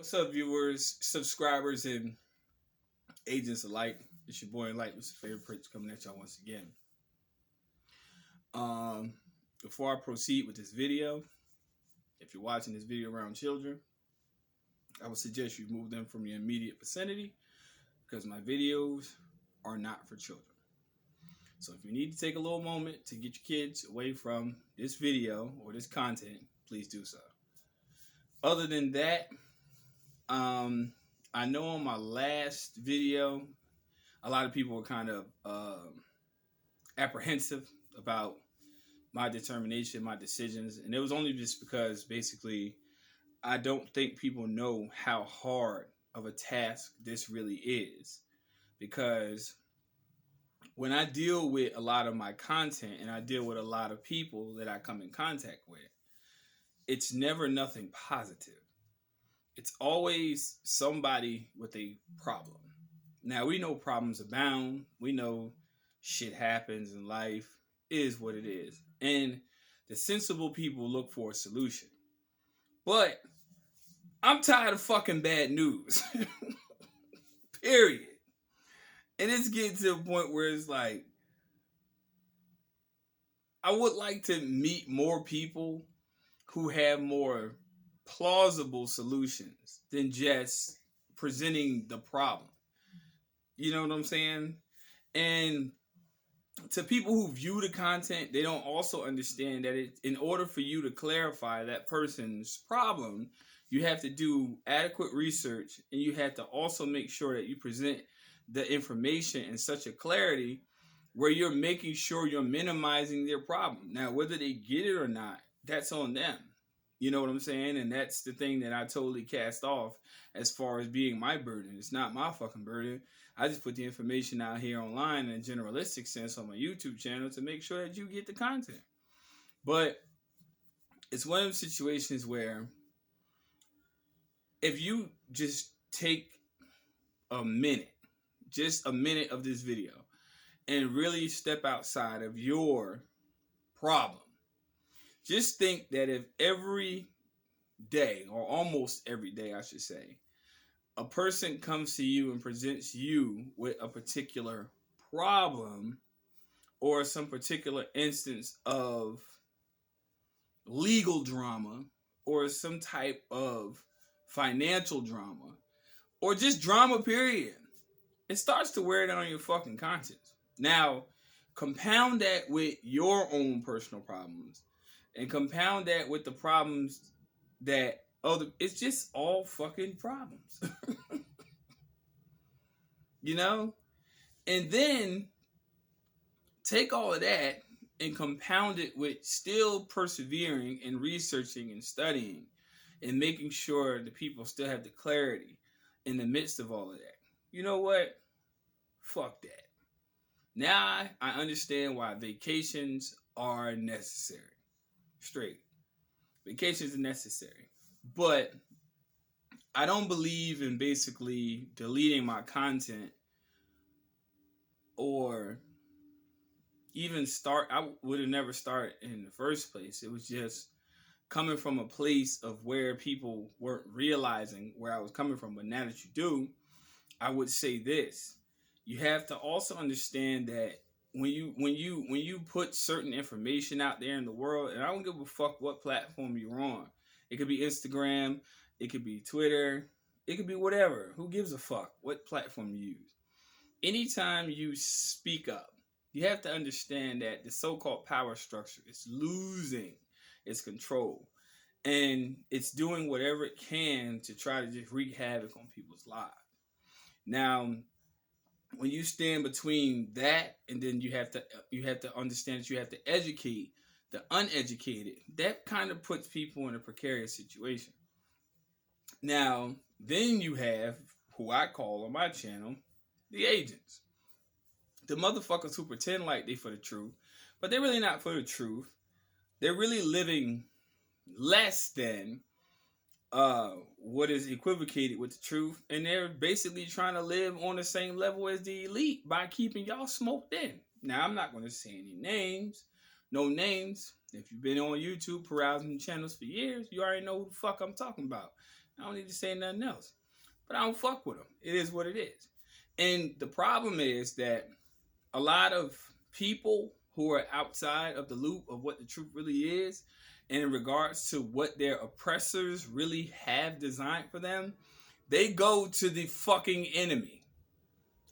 What's up, viewers, subscribers, and agents alike? It's your boy Enlightened, Luciferian Prince, coming at y'all once again. Um, Before I proceed with this video, if you're watching this video around children, I would suggest you move them from your immediate vicinity because my videos are not for children. So if you need to take a little moment to get your kids away from this video or this content, please do so. Other than that, I know on my last video, a lot of people were kind of apprehensive about my determination, my decisions. And it was only just because basically I don't think people know how hard of a task this really is. Because when I deal with a lot of my content and I deal with a lot of people that I come in contact with, it's never nothing positive. It's always somebody with a problem. Now, we know problems abound. We know shit happens in life. It is what it is. And the sensible people look for a solution. But I'm tired of fucking bad news. Period. And it's getting to a point where it's like, I would like to meet more people who have more plausible solutions than just presenting the problem. You know what I'm saying? And to people who view the content, they don't also understand that in order for you to clarify that person's problem, you have to do adequate research, and you have to also make sure that you present the information in such a clarity where you're making sure you're minimizing their problem. Now, whether they get it or not, that's on them. You know what I'm saying? And that's the thing that I totally cast off as far as being my burden. It's not my fucking burden. I just put the information out here online in a generalistic sense on my YouTube channel to make sure that you get the content. But it's one of those situations where if you just take a minute, just a minute of this video, and really step outside of your problem, just think that if every day, or almost every day, I should say, a person comes to you and presents you with a particular problem or some particular instance of legal drama or some type of financial drama or just drama, period, it starts to wear down on your fucking conscience. Now, compound that with your own personal problems and compound that with the problems that it's just all fucking problems. You know? And then take all of that and compound it with still persevering and researching and studying and making sure the people still have the clarity in the midst of all of that. You know what? Fuck that. Now I understand why vacations are necessary. Straight. Vacations are necessary. But I don't believe in basically deleting my content or even I would have never started in the first place. It was just coming from a place of where people weren't realizing where I was coming from. But now that you do, I would say this. You have to also understand that when you put certain information out there in the world, and I don't give a fuck what platform you're on. It could be Instagram, it could be Twitter, it could be whatever. Who gives a fuck what platform you use? Anytime you speak up, you have to understand that the so-called power structure is losing its control. And it's doing whatever it can to try to just wreak havoc on people's lives. Now, when you stand between that, and then you have to understand that you have to educate the uneducated, that kind of puts people in a precarious situation. Now, then you have who I call on my channel the agents, the motherfuckers who pretend like they for the truth, but they're really not for the truth. They're really living less than what is equivocated with the truth, and they're basically trying to live on the same level as the elite by keeping y'all smoked in. Now, I'm not going to say any names, no names. If you've been on YouTube perusing channels for years, you already know who the fuck I'm talking about. I don't need to say nothing else. But I don't fuck with them. It is what it is. And the problem is that a lot of people who are outside of the loop of what the truth really is, and in regards to what their oppressors really have designed for them, they go to the fucking enemy.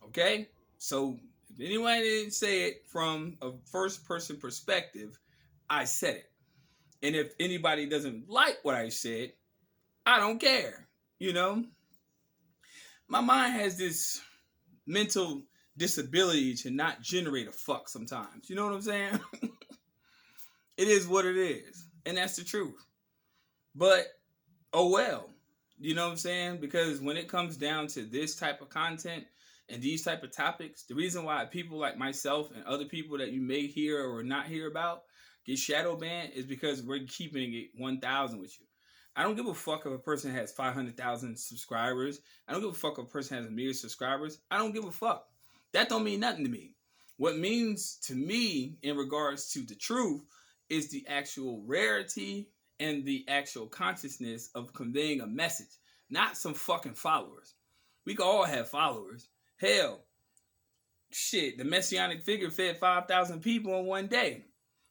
Okay? So if anyone didn't say it from a first person perspective, I said it. And if anybody doesn't like what I said, I don't care. You know? My mind has this mental disability to not generate a fuck sometimes. You know what I'm saying? It is what it is. And that's the truth. But, oh well. You know what I'm saying? Because when it comes down to this type of content and these type of topics, the reason why people like myself and other people that you may hear or not hear about get shadow banned is because we're keeping it 1,000 with you. I don't give a fuck if a person has 500,000 subscribers. I don't give a fuck if a person has 1 million subscribers. I don't give a fuck. That don't mean nothing to me. What means to me in regards to the truth is the actual rarity and the actual consciousness of conveying a message, not some fucking followers. We can all have followers. Hell, shit, the messianic figure fed 5,000 people in one day,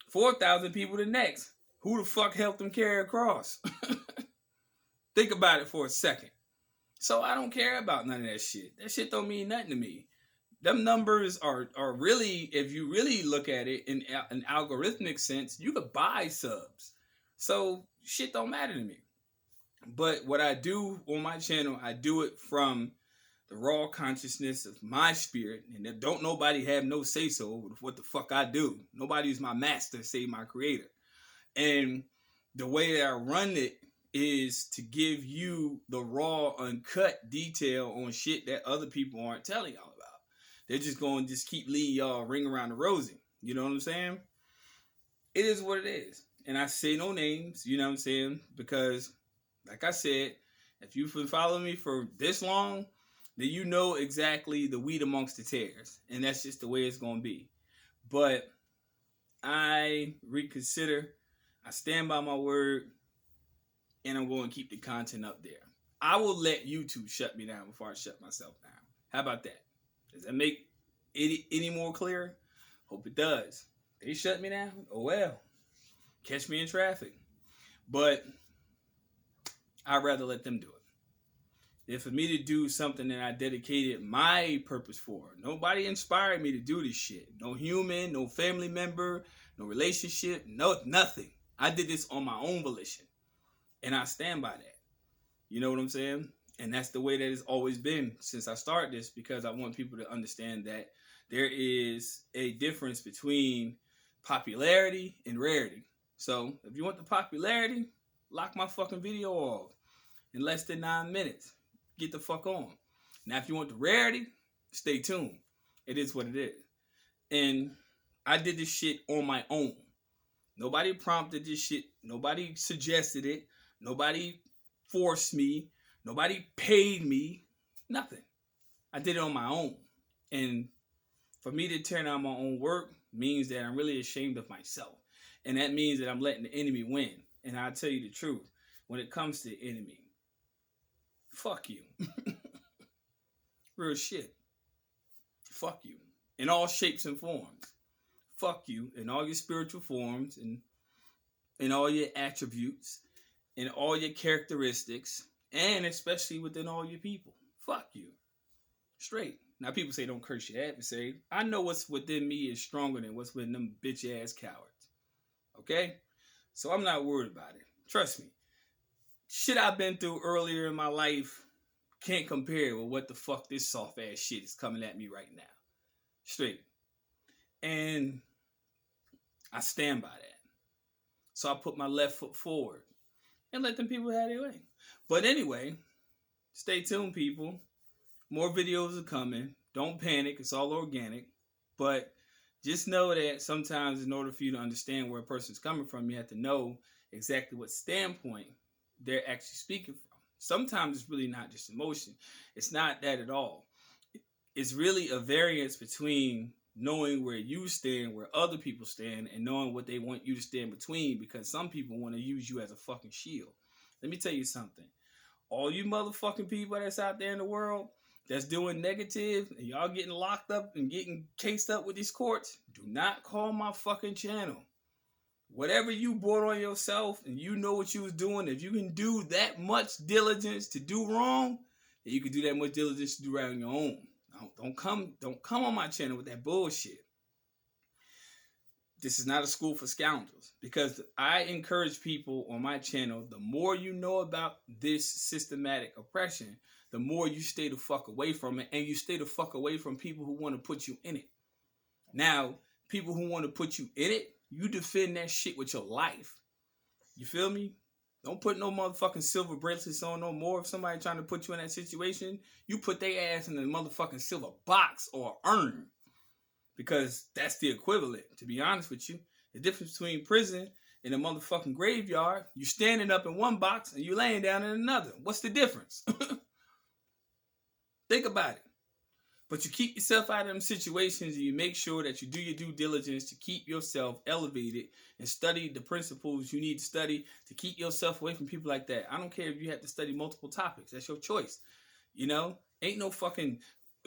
4,000 people the next. Who the fuck helped them carry a cross? Think about it for a second. So I don't care about none of that shit. That shit don't mean nothing to me. Them numbers are really, if you really look at it in an algorithmic sense, you could buy subs. So shit don't matter to me. But what I do on my channel, I do it from the raw consciousness of my spirit. And don't nobody have no say so with what the fuck I do. Nobody's my master, save my creator. And the way that I run it is to give you the raw, uncut detail on shit that other people aren't telling y'all about. They're just going to just keep leading y'all ring around the rosy. You know what I'm saying? It is what it is. And I say no names, you know what I'm saying? Because, like I said, if you've been following me for this long, then you know exactly the wheat amongst the tares. And that's just the way it's going to be. But I reconsider. I stand by my word. And I'm going to keep the content up there. I will let YouTube shut me down before I shut myself down. How about that? Does that make it any more clear? Hope it does. They shut me down? Oh well. Catch me in traffic. But I'd rather let them do it. If for me to do something that I dedicated my purpose for, nobody inspired me to do this shit. No human, no family member, no relationship, no nothing. I did this on my own volition. And I stand by that. You know what I'm saying? And that's the way that it's always been since I started this, because I want people to understand that there is a difference between popularity and rarity. So if you want the popularity, lock my fucking video off in less than 9 minutes. Get the fuck on. Now, if you want the rarity, stay tuned. It is what it is. And I did this shit on my own. Nobody prompted this shit. Nobody suggested it. Nobody forced me. Nobody paid me. Nothing. I did it on my own. And for me to turn on my own work means that I'm really ashamed of myself. And that means that I'm letting the enemy win. And I'll tell you the truth. When it comes to the enemy, fuck you. Real shit. Fuck you. In all shapes and forms. Fuck you in all your spiritual forms and in all your attributes. In all your characteristics, and especially within all your people. Fuck you. Straight. Now, people say don't curse your adversary. I know what's within me is stronger than what's within them bitch-ass cowards. Okay? So I'm not worried about it. Trust me. Shit I've been through earlier in my life can't compare with what the fuck this soft-ass shit is coming at me right now. Straight. And I stand by that. So I put my left foot forward. And let them people have their way. But anyway, stay tuned, people. More videos are coming. Don't panic. It's all organic. But just know that sometimes in order for you to understand where a person's coming from, you have to know exactly what standpoint they're actually speaking from. Sometimes it's really not just emotion. It's not that at all. It's really a variance between knowing where you stand, where other people stand, and knowing what they want you to stand between, because some people want to use you as a fucking shield. Let me tell you something. all you motherfucking people that's out there in the world that's doing negative and y'all getting locked up and getting cased up with these courts, do not call my fucking channel. Whatever you brought on yourself and you know what you was doing, if you can do that much diligence to do wrong, then you can do that much diligence to do right on your own. Don't come on my channel with that bullshit. This is not a school for scoundrels, because I encourage people on my channel, the more you know about this systematic oppression, the more you stay the fuck away from it, and you stay the fuck away from people who want to put you in it. Now, people who want to put you in it, you defend that shit with your life. You feel me? Don't put no motherfucking silver bracelets on no more. If somebody trying to put you in that situation, you put their ass in the motherfucking silver box or urn. Because that's the equivalent, to be honest with you. The difference between prison and a motherfucking graveyard, you standing up in one box and you laying down in another. What's the difference? Think about it. But you keep yourself out of them situations and you make sure that you do your due diligence to keep yourself elevated and study the principles you need to study to keep yourself away from people like that. I don't care if you have to study multiple topics. That's your choice. You know? Ain't no fucking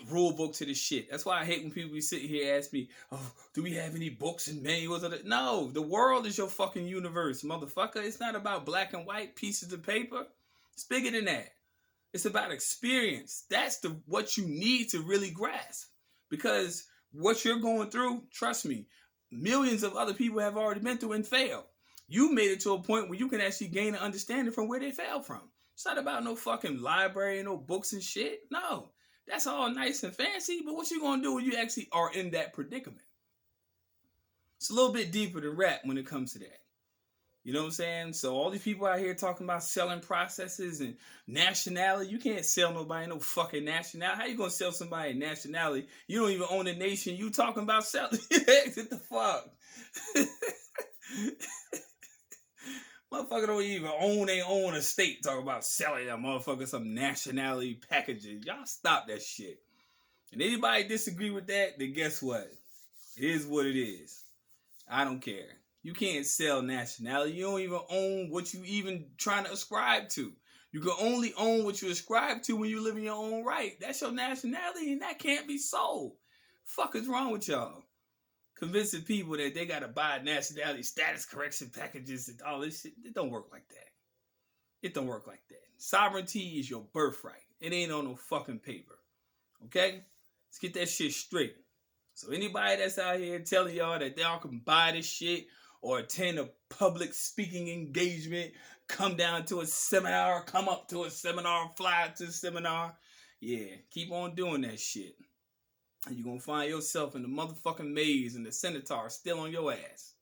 rule book to this shit. That's why I hate when people be sitting here ask me, oh, do we have any books and manuals? No, the world is your fucking universe, motherfucker. It's not about black and white pieces of paper. It's bigger than that. It's about experience. That's what you need to really grasp. Because what you're going through, trust me, millions of other people have already been through and failed. You made it to a point where you can actually gain an understanding from where they fell from. It's not about no fucking library, no books and shit. No. That's all nice and fancy, but what you gonna do when you actually are in that predicament? It's a little bit deeper than rap when it comes to that. You know what I'm saying? So all these people out here talking about selling processes and nationality, you can't sell nobody no fucking nationality. How you gonna sell somebody nationality? You don't even own a nation. You talking about selling? What the fuck? Motherfucker don't even own their own estate. Talk about selling that motherfucker some nationality packages. Y'all stop that shit. And anybody disagree with that, then guess what? It is what it is. I don't care. You can't sell nationality. You don't even own what you even trying to ascribe to. You can only own what you ascribe to when you live in your own right. That's your nationality, and that can't be sold. Fuck is wrong with y'all? Convincing people that they gotta buy nationality status correction packages and all this shit. It don't work like that. It don't work like that. Sovereignty is your birthright. It ain't on no fucking paper. Okay? Let's get that shit straight. So anybody that's out here telling y'all that y'all can buy this shit or attend a public speaking engagement, come down to a seminar, come up to a seminar, fly to a seminar, yeah, keep on doing that shit. And you're going to find yourself in the motherfucking maze and the centaur still on your ass.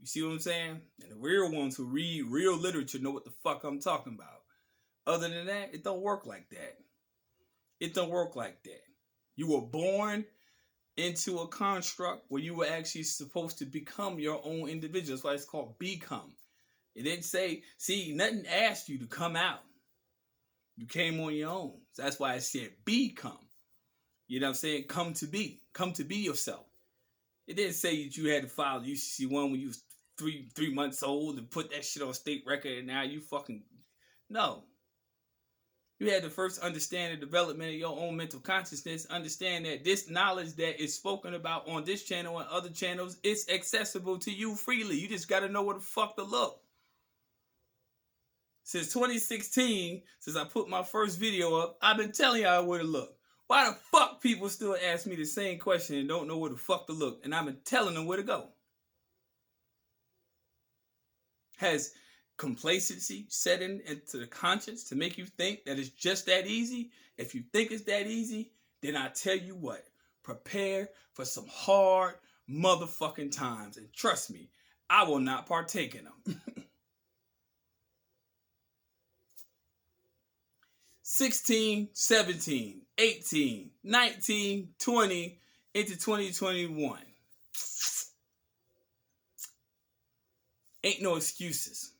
You see what I'm saying? And the real ones who read real literature know what the fuck I'm talking about. Other than that, it don't work like that. It don't work like that. You were born into a construct where you were actually supposed to become your own individual. That's why it's called become. It didn't say, see, nothing asked you to come out. You came on your own. So that's why I said become. You know what I'm saying? Come to be. Come to be yourself. It didn't say that you had to file UCC1 when you was three months old and put that shit on state record and now you fucking... No. You had to first understand the development of your own mental consciousness. Understand that this knowledge that is spoken about on this channel and other channels is accessible to you freely. You just got to know where the fuck to look. Since 2016, since I put my first video up, I've been telling y'all where to look. Why the fuck people still ask me the same question and don't know where the fuck to look? And I've been telling them where to go. Has complacency set into the conscience to make you think that it's just that easy? If you think it's that easy, then I tell you what. Prepare for some hard motherfucking times. And trust me, I will not partake in them. 16, 17, 18, 19, 20, into 2021. Ain't no excuses.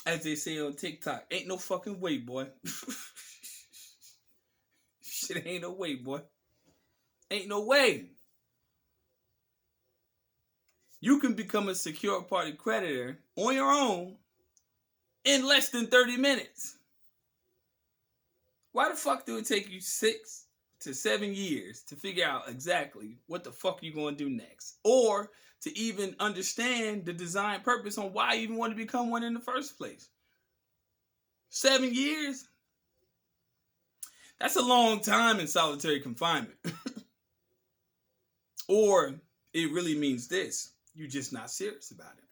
As they say on TikTok, ain't no fucking way, boy. Shit ain't no way, boy. Ain't no way. You can become a secure party creditor on your own in less than 30 minutes. Why the fuck do it take you 6 to 7 years to figure out exactly what the fuck you're going to do next? Or to even understand the design purpose on why you even want to become one in the first place? 7 years? That's a long time in solitary confinement. Or it really means this: you're just not serious about it.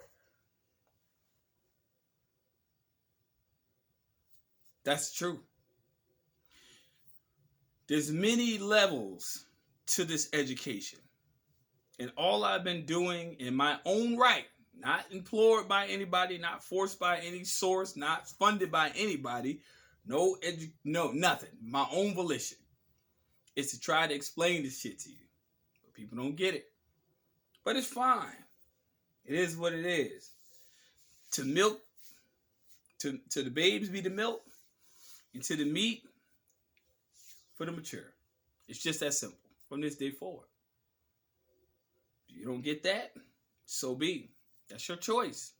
That's true. There's many levels to this education. And all I've been doing in my own right, not implored by anybody, not forced by any source, not funded by anybody, no nothing, my own volition, is to try to explain this shit to you. But people don't get it. But it's fine. It is what it is. To milk, to the babes be the milk, and to the meat for the mature. It's just that simple from this day forward. If you don't get that, so be. That's your choice.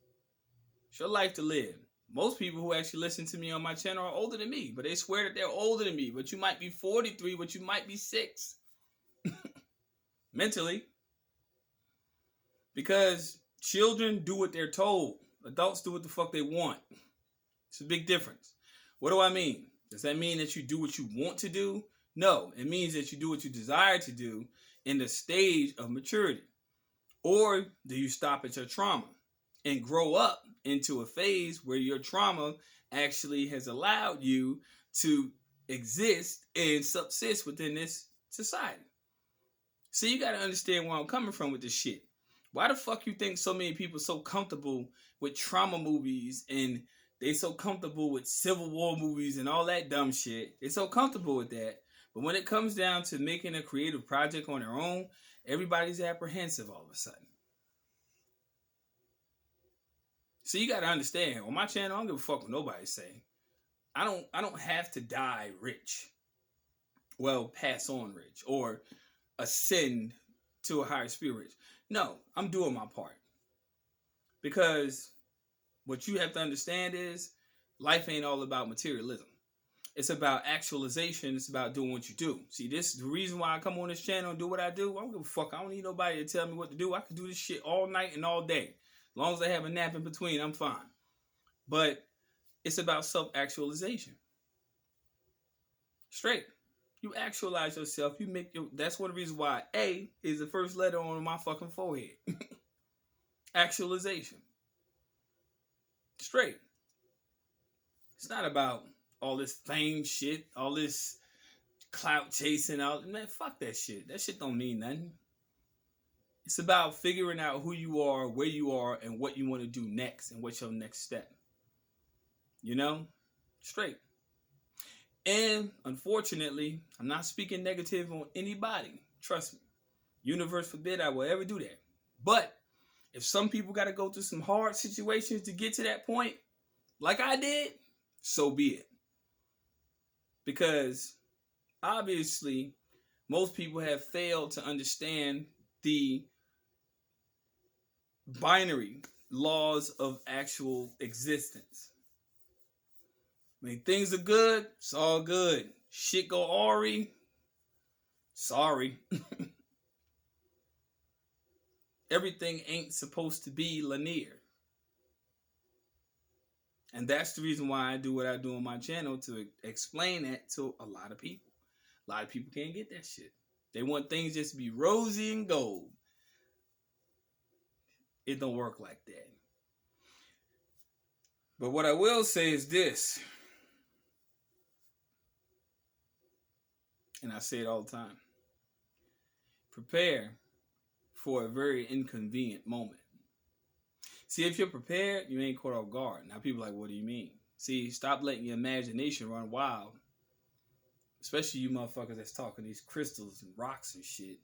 It's your life to live. Most people who actually listen to me on my channel are older than me, but they swear that they're older than me. But you might be 43, but you might be 6. Mentally. Because children do what they're told. Adults do what the fuck they want. It's a big difference. What do I mean? Does that mean that you do what you want to do? No, it means that you do what you desire to do in the stage of maturity. Or do you stop at your trauma and grow up into a phase where your trauma actually has allowed you to exist and subsist within this society? See, you got to understand where I'm coming from with this shit. Why the fuck you think so many people so comfortable with trauma movies and they so comfortable with Civil War movies and all that dumb shit? They're so comfortable with that. But when it comes down to making a creative project on their own, everybody's apprehensive all of a sudden. So you got to understand, on my channel, I don't give a fuck what nobody's saying. I don't have to die rich. Well, pass on rich or ascend to a higher spirit rich. No, I'm doing my part. Because what you have to understand is life ain't all about materialism. It's about actualization. It's about doing what you do. See, this is the reason why I come on this channel and do what I do. I don't give a fuck. I don't need nobody to tell me what to do. I can do this shit all night and all day. As long as I have a nap in between, I'm fine. But it's about self-actualization. Straight. You actualize yourself. You make your. That's one of the reasons why A is the first letter on my fucking forehead. Actualization. Straight. It's not about all this fame shit, all this clout chasing out. Man, fuck that shit. That shit don't mean nothing. It's about figuring out who you are, where you are, and what you want to do next, and what's your next step. You know? Straight. And unfortunately, I'm not speaking negative on anybody. Trust me. Universe forbid I will ever do that. But if some people got to go through some hard situations to get to that point, like I did, so be it. Because obviously, most people have failed to understand the binary laws of actual existence. When things are good, it's all good. Shit go awry, sorry. Everything ain't supposed to be linear. And that's the reason why I do what I do on my channel, to explain that to a lot of people. A lot of people can't get that shit. They want things just to be rosy and gold. It don't work like that. But what I will say is this, and I say it all the time: prepare for a very inconvenient moment. See, if you're prepared, you ain't caught off guard. Now people are like, what do you mean? See, stop letting your imagination run wild. Especially you motherfuckers that's talking these crystals and rocks and shit.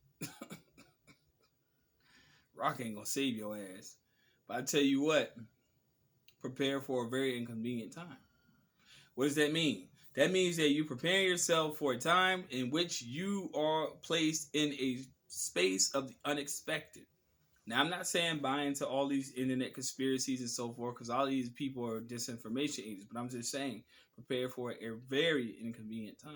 Rock ain't gonna save your ass. But I tell you what, prepare for a very inconvenient time. What does that mean? That means that you prepare yourself for a time in which you are placed in a space of the unexpected. Now, I'm not saying buy into all these internet conspiracies and so forth, because all these people are disinformation agents, but I'm just saying prepare for a very inconvenient time.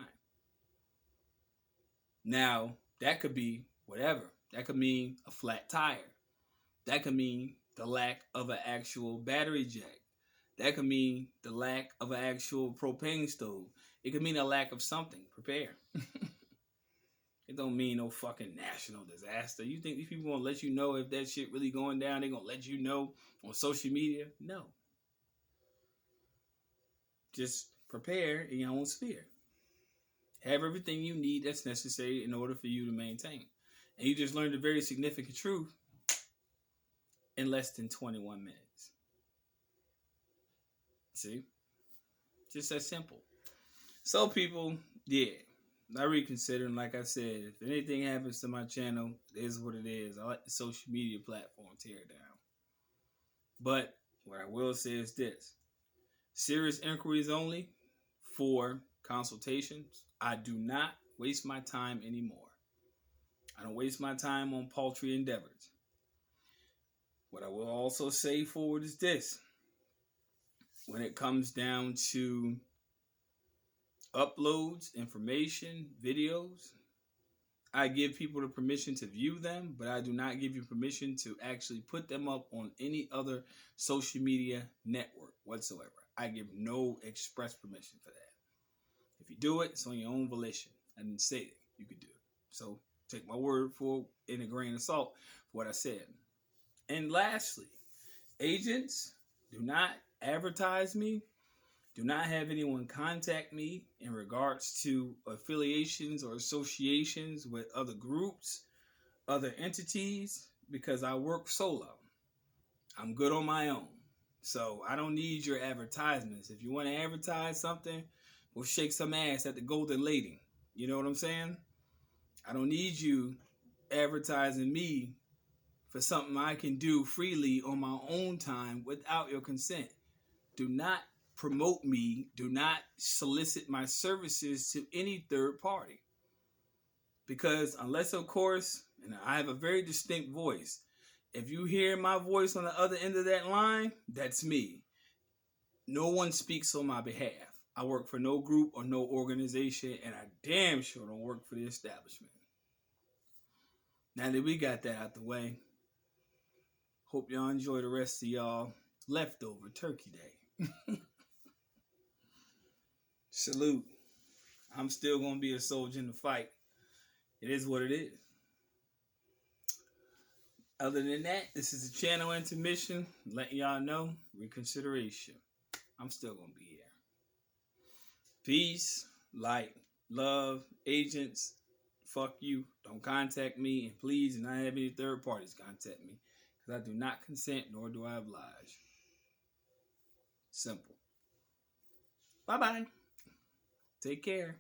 Now, that could be whatever. That could mean a flat tire. That could mean the lack of an actual battery jack. That could mean the lack of an actual propane stove. It could mean a lack of something. Prepare. It don't mean no fucking national disaster. You think these people gonna let you know if that shit really going down? They gonna let you know on social media? No. Just prepare in your own sphere. Have everything you need that's necessary in order for you to maintain. And you just learned a very significant truth in less than 21 minutes. See? Just that simple. So people, yeah. I reconsider, and like I said, if anything happens to my channel, it is what it is. I let the social media platform tear it down. But what I will say is this. Serious inquiries only for consultations. I do not waste my time anymore. I don't waste my time on paltry endeavors. What I will also say forward is this. When it comes down to uploads, information, videos, I give people the permission to view them, but I do not give you permission to actually put them up on any other social media network whatsoever. I give no express permission for that. If you do it, it's on your own volition. I didn't say it. You could do it. So take my word for in a grain of salt for what I said. And lastly, agents, do not advertise me. Do not have anyone contact me in regards to affiliations or associations with other groups, other entities, because I work solo. I'm good on my own. So I don't need your advertisements. If you want to advertise something, we'll shake some ass at the Golden Lady. You know what I'm saying? I don't need you advertising me for something I can do freely on my own time without your consent. Do not promote me. Do not solicit my services to any third party. Because unless, of course, and I have a very distinct voice, if you hear my voice on the other end of that line, that's me. No one speaks on my behalf. I work for no group or no organization, and I damn sure don't work for the establishment. Now that we got that out the way, hope y'all enjoy the rest of y'all leftover turkey day. Salute. I'm still going to be a soldier in the fight. It is what it is. Other than that, this is a channel intermission. Letting y'all know, reconsideration. I'm still going to be here. Peace, light, love, agents. Fuck you. Don't contact me. And please do not have any third parties contact me. Because I do not consent, nor do I oblige. Simple. Bye-bye. Take care.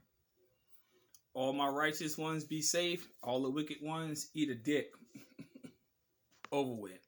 All my righteous ones be safe. All the wicked ones eat a dick. Over with.